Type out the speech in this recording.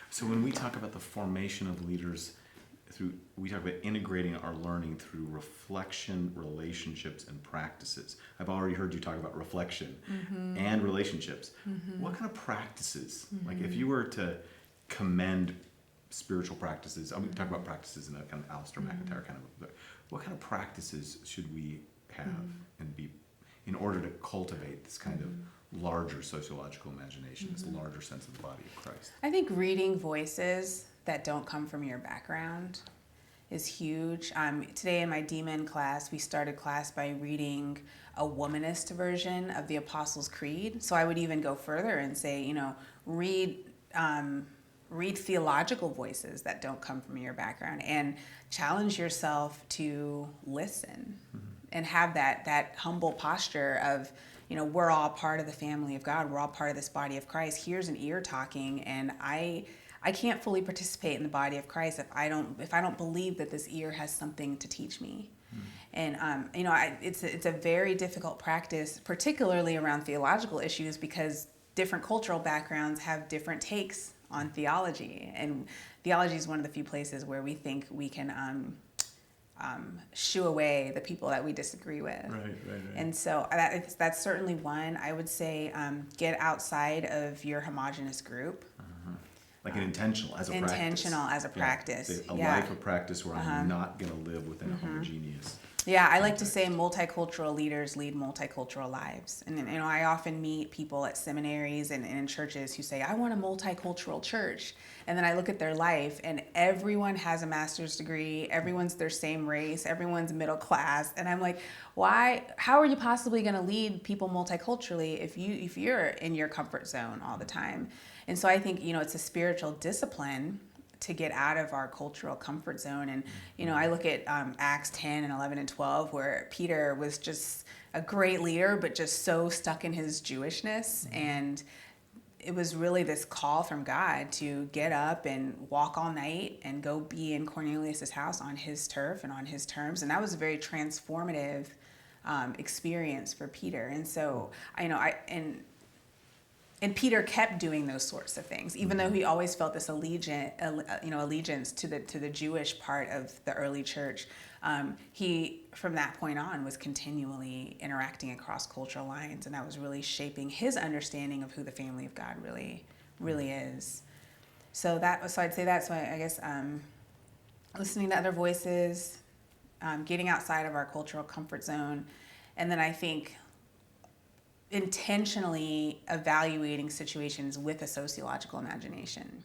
So when we talk about the formation of leaders, we talk about integrating our learning through reflection, relationships, and practices. I've already heard you talk about reflection and relationships. What kind of practices, like if you were to commend spiritual practices, I'm going to talk about practices in a kind of Alistair McIntyre kind of, what kind of practices should we have and be in order to cultivate this kind of larger sociological imagination, this larger sense of the body of Christ? I think reading voices that don't come from your background is huge. Today in my DMin class, we started class by reading a womanist version of the Apostles' Creed. So I would even go further and say, read theological voices that don't come from your background and challenge yourself to listen and have that humble posture of, we're all part of the family of God. We're all part of this body of Christ. Here's an ear talking, and I can't fully participate in the body of Christ if I don't believe that this ear has something to teach me. And it's a very difficult practice, particularly around theological issues, because different cultural backgrounds have different takes on theology, and theology is one of the few places where we think we can shoo away the people that we disagree with. Right. And so that's certainly one. I would say get outside of your homogenous group. Like an intentional as a practice. A life of practice where I'm not going to live within a homogeneous. Yeah, I like to say multicultural leaders lead multicultural lives. And I often meet people at seminaries and in churches who say, I want a multicultural church. And then I look at their life and everyone has a master's degree, everyone's their same race, everyone's middle class. And I'm like, how are you possibly going to lead people multiculturally if you're in your comfort zone all the time? And so I think, it's a spiritual discipline to get out of our cultural comfort zone. And, I look at Acts 10 and 11 and 12, where Peter was just a great leader, but just so stuck in his Jewishness. And it was really this call from God to get up and walk all night and go be in Cornelius's house on his turf and on his terms. And that was a very transformative experience for Peter. And so, And Peter kept doing those sorts of things, even though he always felt this allegiance to the Jewish part of the early church. He, from that point on, was continually interacting across cultural lines, and that was really shaping his understanding of who the family of God really is. So I'd say that. So I guess listening to other voices, getting outside of our cultural comfort zone, and then I think intentionally evaluating situations with a sociological imagination.